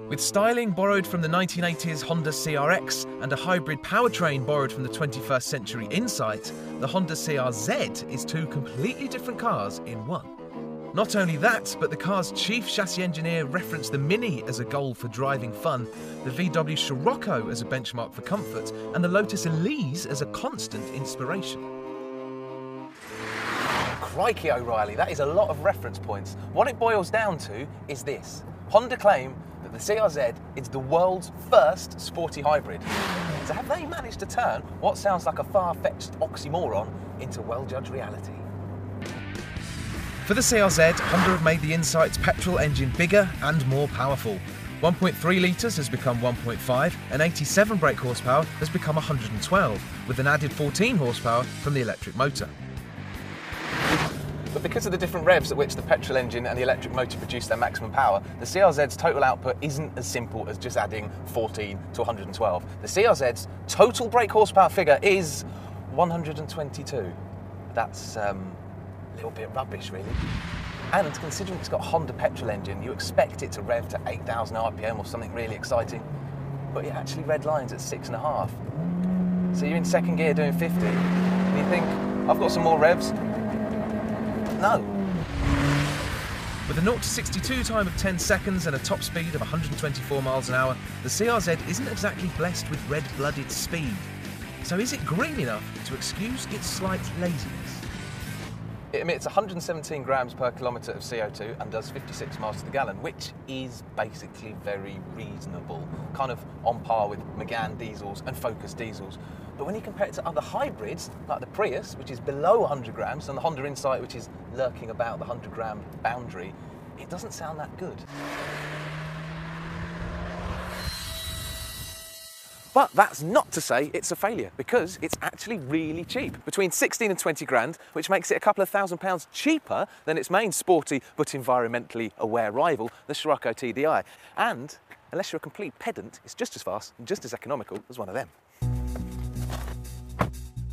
With styling borrowed from the 1980s Honda CRX and a hybrid powertrain borrowed from the 21st century Insight, the Honda CRZ is two completely different cars in one. Not only that, but the car's chief chassis engineer referenced the Mini as a goal for driving fun, the VW Scirocco as a benchmark for comfort, and the Lotus Elise as a constant inspiration. Crikey O'Reilly, that is a lot of reference points. What it boils down to is this. Honda claim that the CRZ is the world's first sporty hybrid. So have they managed to turn what sounds like a far-fetched oxymoron into well-judged reality? For the CRZ, Honda have made the Insight's petrol engine bigger and more powerful. 1.3 litres has become 1.5, and 87 brake horsepower has become 112, with an added 14 horsepower from the electric motor. But because of the different revs at which the petrol engine and the electric motor produce their maximum power, the CRZ's total output isn't as simple as just adding 14 to 112. The CRZ's total brake horsepower figure is 122. That's a little bit rubbish, really. And considering it's got a Honda petrol engine, you expect it to rev to 8,000 RPM or something really exciting, but it actually redlines at 6.5. So you're in second gear doing 50, and you think, I've got some more revs. No. With a 0 to 62 time of 10 seconds and a top speed of 124 miles an hour, the CRZ isn't exactly blessed with red-blooded speed. So is it green enough to excuse its slight laziness? It emits 117 grams per kilometre of CO2 and does 56 miles to the gallon, which is basically very reasonable, kind of on par with Mugen diesels and Focus diesels. But when you compare it to other hybrids, like the Prius, which is below 100 grams, and the Honda Insight, which is lurking about the 100 gram boundary, it doesn't sound that good. But that's not to say it's a failure, because it's actually really cheap. Between 16 and 20 grand, which makes it a couple of £1,000s cheaper than its main sporty but environmentally aware rival, the Scirocco TDI. And, unless you're a complete pedant, it's just as fast and just as economical as one of them.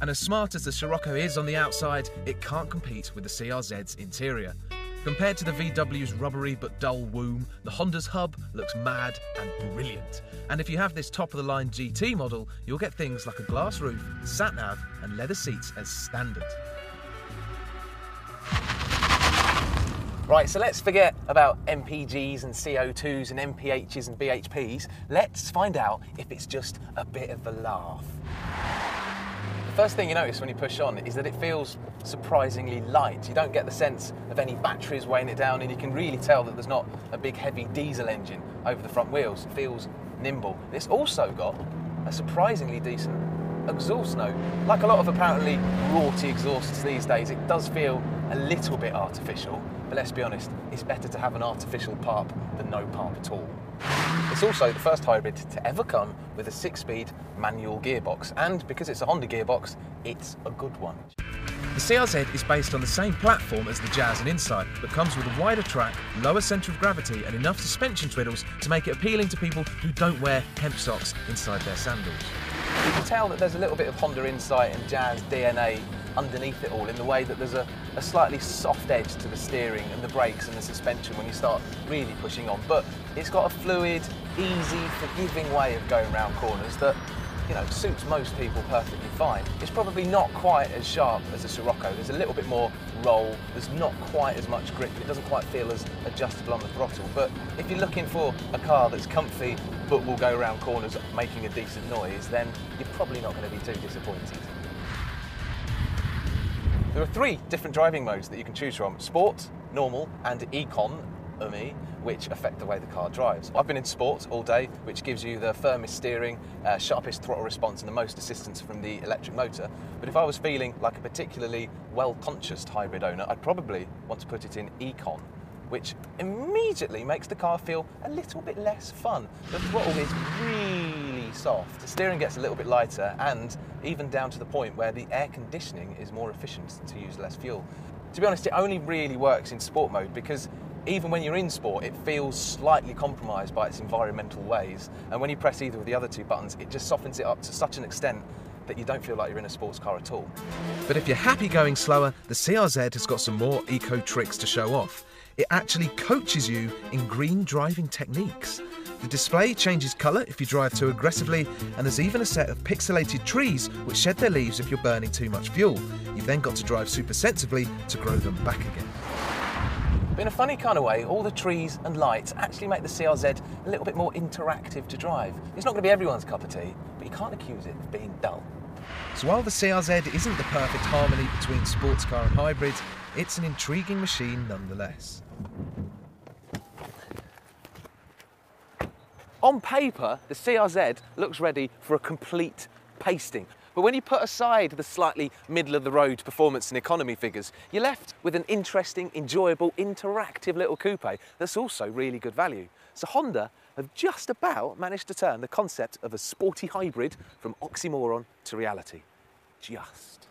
And as smart as the Scirocco is on the outside, it can't compete with the CRZ's interior. Compared to the VW's rubbery but dull womb, the Honda's hub looks mad and brilliant. And if you have this top-of-the-line GT model, you'll get things like a glass roof, sat-nav and leather seats as standard. Right, so let's forget about MPGs and CO2s and MPHs and BHPs. Let's find out if it's just a bit of a laugh. The first thing you notice when you push on is that it feels surprisingly light. You don't get the sense of any batteries weighing it down, and you can really tell that there's not a big heavy diesel engine over the front wheels. It feels nimble. It's also got a surprisingly decent exhaust note. Like a lot of apparently raughty exhausts these days, it does feel a little bit artificial, but let's be honest, it's better to have an artificial pulp than no pulp at all. It's also the first hybrid to ever come with a 6-speed manual gearbox, and because it's a Honda gearbox, it's a good one. The CRZ is based on the same platform as the Jazz and Insight, but comes with a wider track, lower centre of gravity and enough suspension twiddles to make it appealing to people who don't wear hemp socks inside their sandals. You can tell that there's a little bit of Honda Insight and Jazz DNA underneath it all, in the way that there's a slightly soft edge to the steering and the brakes and the suspension when you start really pushing on. But it's got a fluid, easy, forgiving way of going around corners that, you know, suits most people perfectly fine. It's probably not quite as sharp as a Scirocco. There's a little bit more roll, there's not quite as much grip, it doesn't quite feel as adjustable on the throttle. But if you're looking for a car that's comfy but will go around corners making a decent noise, then you're probably not going to be too disappointed. There are 3 different driving modes that you can choose from: Sport, Normal and Economy, which affect the way the car drives. I've been in Sport all day, which gives you the firmest steering, sharpest throttle response and the most assistance from the electric motor. But if I was feeling like a particularly well-conscious hybrid owner, I'd probably want to put it in Econ, which immediately makes the car feel a little bit less fun. The throttle is really soft, the steering gets a little bit lighter, and even down to the point where the air conditioning is more efficient to use less fuel. To be honest, it only really works in sport mode, because even when you're in sport, it feels slightly compromised by its environmental ways, and when you press either of the other 2 buttons, it just softens it up to such an extent that you don't feel like you're in a sports car at all. But if you're happy going slower, the CRZ has got some more eco tricks to show off. It actually coaches you in green driving techniques. The display changes colour if you drive too aggressively, and there's even a set of pixelated trees which shed their leaves if you're burning too much fuel. You've then got to drive super sensibly to grow them back again. But in a funny kind of way, all the trees and lights actually make the CRZ a little bit more interactive to drive. It's not going to be everyone's cup of tea, but you can't accuse it of being dull. So while the CRZ isn't the perfect harmony between sports car and hybrids, it's an intriguing machine nonetheless. On paper, the CRZ looks ready for a complete pasting. But when you put aside the slightly middle-of-the-road performance and economy figures, you're left with an interesting, enjoyable, interactive little coupe that's also really good value. So Honda have just about managed to turn the concept of a sporty hybrid from oxymoron to reality. Just.